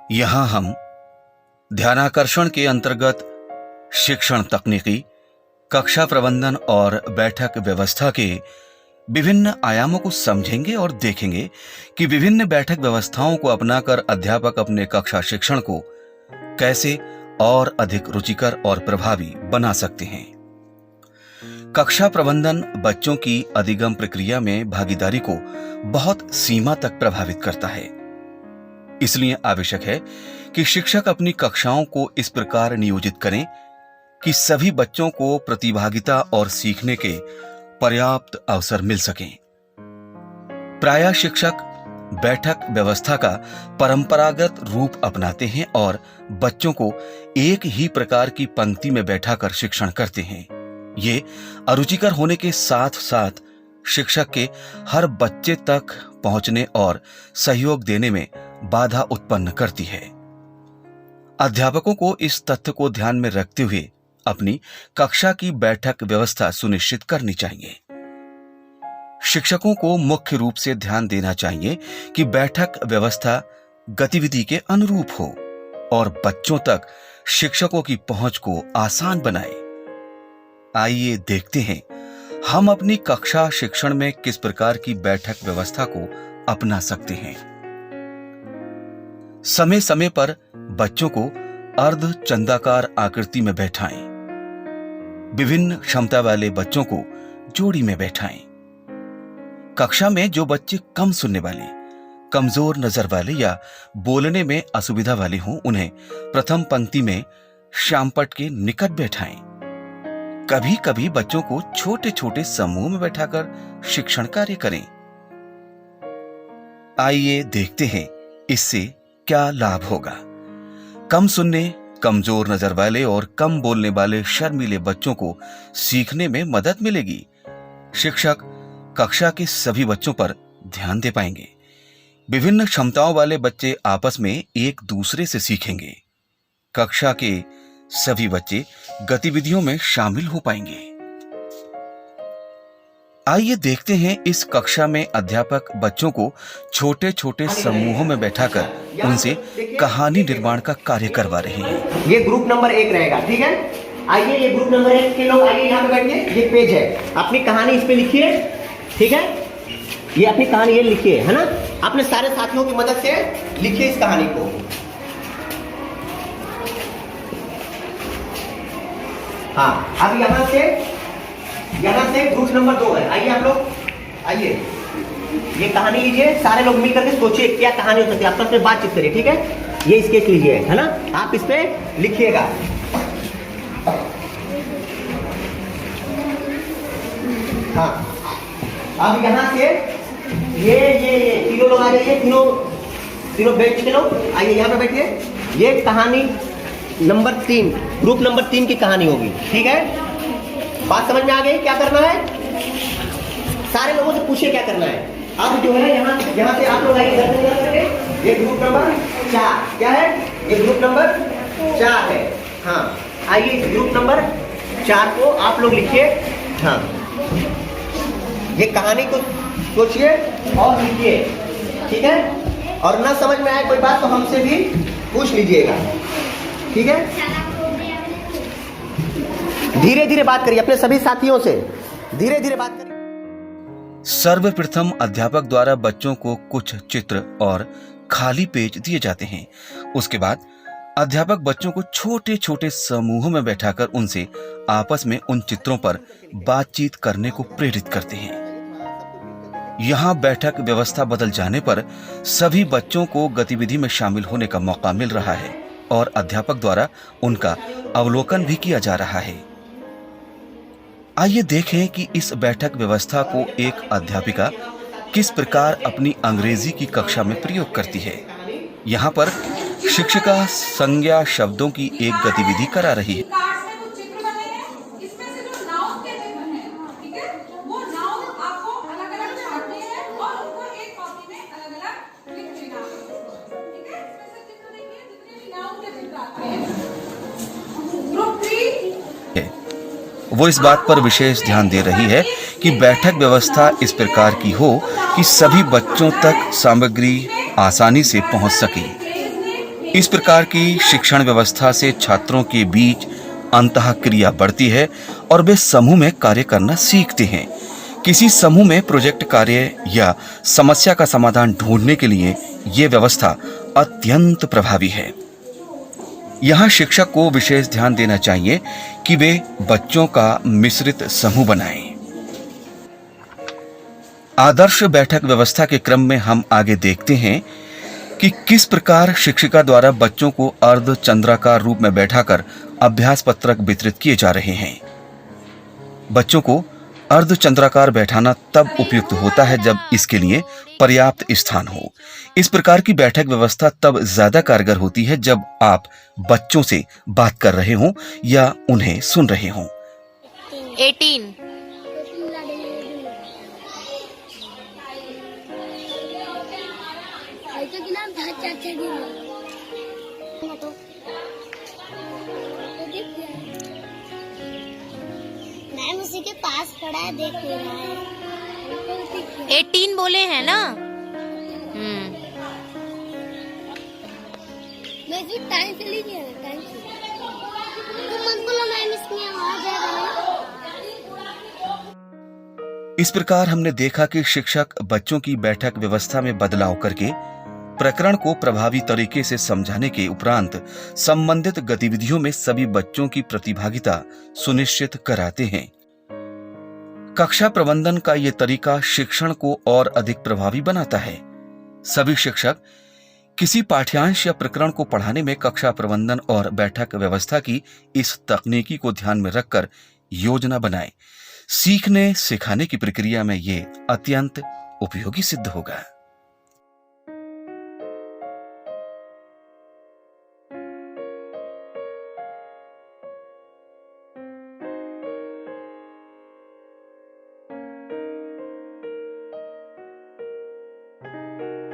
यहाँ हम ध्यानाकर्षण के अंतर्गत शिक्षण तकनीकी, कक्षा प्रबंधन और बैठक व्यवस्था के विभिन्न आयामों को समझेंगे और देखेंगे कि विभिन्न बैठक व्यवस्थाओं को अपनाकर अध्यापक अपने कक्षा शिक्षण को कैसे और अधिक रुचिकर और प्रभावी बना सकते हैं। कक्षा प्रबंधन बच्चों की अधिगम प्रक्रिया में भागीदारी को बहुत सीमा तक प्रभावित करता है। इसलिए आवश्यक है कि शिक्षक अपनी कक्षाओं को इस प्रकार नियोजित करें कि सभी बच्चों को प्रतिभागिता और सीखने के पर्याप्त अवसर मिल सकें। प्रायः शिक्षक बैठक व्यवस्था का परंपरागत रूप अपनाते हैं और बच्चों को एक ही प्रकार की पंक्ति में बैठाकर शिक्षण करते हैं। ये अरुचिकर होने के साथ साथ शिक्षक के हर बच्चे तक पहुंचने और सहयोग देने में बाधा उत्पन्न करती है। अध्यापकों को इस तथ्य को ध्यान में रखते हुए अपनी कक्षा की बैठक व्यवस्था सुनिश्चित करनी चाहिए। शिक्षकों को मुख्य रूप से ध्यान देना चाहिए कि बैठक व्यवस्था गतिविधि के अनुरूप हो और बच्चों तक शिक्षकों की पहुंच को आसान बनाए। आइए देखते हैं हम अपनी कक्षा शिक्षण में किस प्रकार की बैठक व्यवस्था को अपना सकते हैं। समय समय पर बच्चों को अर्ध चंदाकार आकृति में बैठाएं। विभिन्न क्षमता वाले बच्चों को जोड़ी में बैठाएं। कक्षा में जो बच्चे कम सुनने वाले, कमजोर नजर वाले या बोलने में असुविधा वाले हों, उन्हें प्रथम पंक्ति में श्यामपट्ट के निकट बैठाएं। कभी कभी बच्चों को छोटे छोटे समूह में बैठाकर शिक्षण कार्य करें। आइए देखते हैं इससे क्या लाभ होगा। कम सुनने, कमजोर नजर वाले और कम बोलने वाले शर्मीले बच्चों को सीखने में मदद मिलेगी। शिक्षक कक्षा के सभी बच्चों पर ध्यान दे पाएंगे। विभिन्न क्षमताओं वाले बच्चे आपस में एक दूसरे से सीखेंगे। कक्षा के सभी बच्चे गतिविधियों में शामिल हो पाएंगे। आइए देखते हैं इस कक्षा में अध्यापक बच्चों को छोटे छोटे समूहों में बैठाकर उनसे कहानी निर्माण का कार्य करवा रहे हैं। ये ग्रुप नंबर 1 रहेगा, ठीक है। आइए ये ग्रुप नंबर 1 के लोग आइए यहाँ पे बैठिए। ये पेज है, अपनी कहानी इस पे लिखिए, ठीक है। ये अपनी कहानी ये लिखिए, है ना। अपने सारे साथियों की मदद से लिखिए इस कहानी को। हाँ, अब यहाँ से ग्रुप नंबर 2 है। आइए आप लोग, आइए ये कहानी लीजिए। सारे लोग मिल करके सोचिए क्या कहानी हो सकती है, आपस में बातचीत करिए, ठीक है। ये स्केच लीजिए, है ना। आप इस पे लिखिएगा। हाँ, अब यहाँ से ये तीनों लोग आ जाइए। तीनों बैठ के लोग आइए यहाँ पे बैठिए। ये कहानी नंबर 3, ग्रुप नंबर 3 की कहानी होगी, ठीक है। बात समझ में आ गई? क्या करना है? सारे लोगों से पूछिए क्या करना है। अब जो है यहाँ से आप लोग आइए करके। ये ग्रुप नंबर 4 क्या है? ये ग्रुप नंबर 4 है। हाँ, आइए इस ग्रुप नंबर 4 को आप लोग लिखिए। हाँ, ये कहानी को सोचिए और लिखिए, ठीक है। और ना समझ में आए कोई बात तो हमसे भी पूछ लीजिएगा, ठीक है। धीरे धीरे बात करिए, अपने सभी साथियों से धीरे धीरे बात करिए। सर्वप्रथम अध्यापक द्वारा बच्चों को कुछ चित्र और खाली पेज दिए जाते हैं। उसके बाद अध्यापक बच्चों को छोटे छोटे समूहों में बैठाकर उनसे आपस में उन चित्रों पर बातचीत करने को प्रेरित करते हैं। यहाँ बैठक व्यवस्था बदल जाने पर सभी बच्चों को गतिविधि में शामिल होने का मौका मिल रहा है और अध्यापक द्वारा उनका अवलोकन भी किया जा रहा है। आइए देखें कि इस बैठक व्यवस्था को एक अध्यापिका किस प्रकार अपनी अंग्रेजी की कक्षा में प्रयोग करती है। यहाँ पर शिक्षिका संज्ञा शब्दों की एक गतिविधि करा रही है। वो इस बात पर विशेष ध्यान दे रही है कि बैठक व्यवस्था इस प्रकार की हो कि सभी बच्चों तक सामग्री आसानी से पहुंच सके। इस प्रकार की शिक्षण व्यवस्था से छात्रों के बीच अंतःक्रिया बढ़ती है और वे समूह में कार्य करना सीखते हैं। किसी समूह में प्रोजेक्ट कार्य या समस्या का समाधान ढूंढने के लिए ये व्यवस्था अत्यंत प्रभावी है। यहाँ शिक्षक को विशेष ध्यान देना चाहिए कि वे बच्चों का मिश्रित समूह बनाएं। आदर्श बैठक व्यवस्था के क्रम में हम आगे देखते हैं कि किस प्रकार शिक्षिका द्वारा बच्चों को अर्धचंद्राकार रूप में बैठाकर अभ्यास पत्रक वितरित किए जा रहे हैं। बच्चों को अर्धचंद्राकार बैठाना तब उपयुक्त होता है जब इसके लिए पर्याप्त स्थान हो। इस प्रकार की बैठक व्यवस्था तब ज्यादा कारगर होती है जब आप बच्चों से बात कर रहे हों या उन्हें सुन रहे हों। 18 मैम उसी के पास खड़ा है, देख नहीं रहा है। 18 बोले हैं ना। मैं भी टाइम से ली नहीं, टाइम से तुम मत बोलो मैम, इसमें आवाज आ रहा है। इस प्रकार हमने देखा कि शिक्षक बच्चों की बैठक व्यवस्था में बदलाव करके प्रकरण को प्रभावी तरीके से समझाने के उपरांत संबंधित गतिविधियों में सभी बच्चों की प्रतिभागिता सुनिश्चित कराते हैं। कक्षा प्रबंधन का यह तरीका शिक्षण को और अधिक प्रभावी बनाता है। सभी शिक्षक किसी पाठ्यांश या प्रकरण को पढ़ाने में कक्षा प्रबंधन और बैठक व्यवस्था की इस तकनीकी को ध्यान में रखकर योजना बनाएं। सीखने सिखाने की प्रक्रिया में यह अत्यंत उपयोगी सिद्ध होगा।